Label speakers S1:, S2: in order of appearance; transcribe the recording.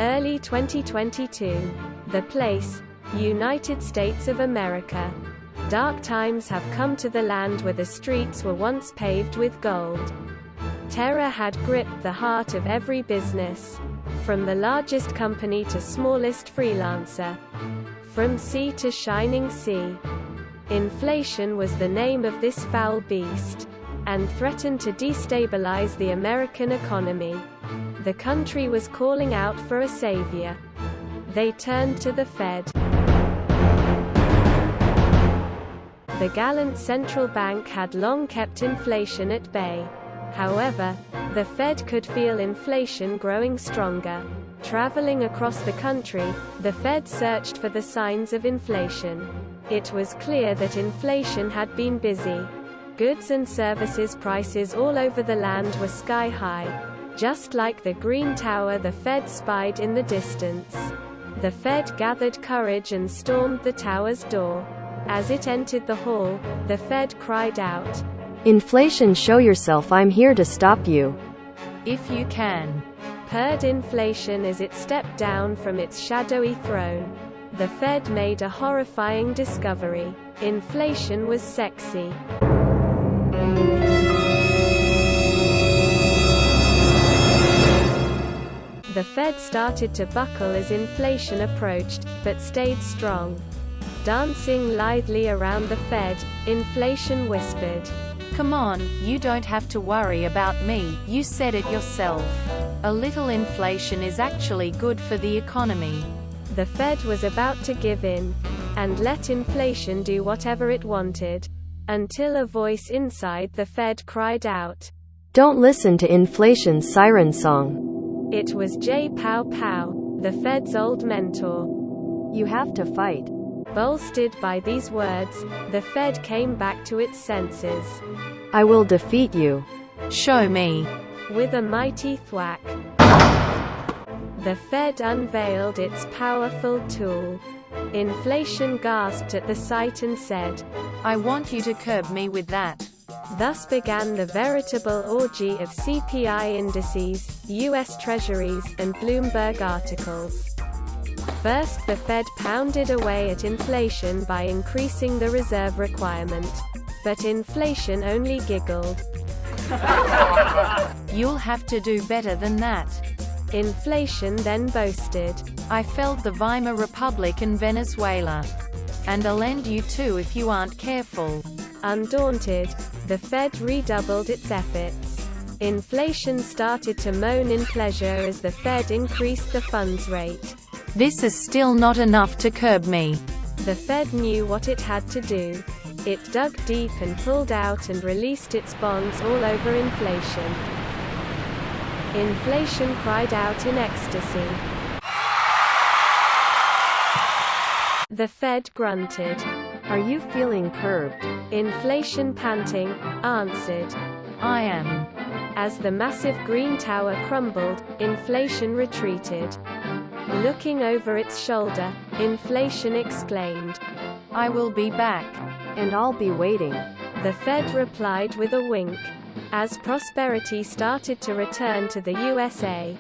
S1: Early 2022. The place, United States of America. Dark times have come to the land where the streets were once paved with gold. Terror had gripped the heart of every business, from the largest company to smallest freelancer, from sea to shining sea. Inflation was the name of this foul beast, and threatened to destabilize the American economy. The country was calling out for a savior. They turned to the Fed. The gallant central bank had long kept inflation at bay. However, the Fed could feel inflation growing stronger. Traveling across the country, the Fed searched for the signs of inflation. It was clear that inflation had been busy. Goods and services prices all over the land were sky high. Just like the Green Tower the Fed spied in the distance. The Fed gathered courage and stormed the tower's door. As it entered the hall, the Fed cried out,
S2: "Inflation, show yourself, I'm here to stop you.
S1: If you can," purred inflation as it stepped down from its shadowy throne. The Fed made a horrifying discovery. Inflation was sexy. The Fed started to buckle as inflation approached, but stayed strong. Dancing lithely around the Fed, inflation whispered,
S3: "Come on, you don't have to worry about me, you said it yourself. A little inflation is actually good for the economy."
S1: The Fed was about to give in, and let inflation do whatever it wanted, until a voice inside the Fed cried out,
S2: "Don't listen to inflation's siren song."
S1: It was Jay Powell, the Fed's old mentor.
S2: "You have to fight."
S1: Bolstered by these words, the Fed came back to its senses.
S2: "I will defeat you."
S3: "Show me."
S1: With a mighty thwack, the Fed unveiled its powerful tool. Inflation gasped at the sight and said,
S3: "I want you to curb me with that."
S1: Thus began the veritable orgy of CPI indices, U.S. Treasuries, and Bloomberg articles. First, the Fed pounded away at inflation by increasing the reserve requirement. But inflation only giggled.
S3: "You'll have to do better than that."
S1: Inflation then boasted,
S3: "I felt the Weimar Republic in Venezuela. And I'll end you too if you aren't careful."
S1: Undaunted, the Fed redoubled its efforts. Inflation started to moan in pleasure as the Fed increased the funds rate.
S3: "This is still not enough to curb me."
S1: The Fed knew what it had to do. It dug deep and pulled out and released its bonds all over inflation. Inflation cried out in ecstasy. The Fed grunted.
S2: "Are you feeling curbed?"
S1: Inflation, panting, answered,
S3: "I am."
S1: As the massive Green Tower crumbled, inflation retreated. Looking over its shoulder, inflation exclaimed,
S3: "I will be back."
S2: "And I'll be waiting."
S1: The Fed replied with a wink. As prosperity started to return to the USA,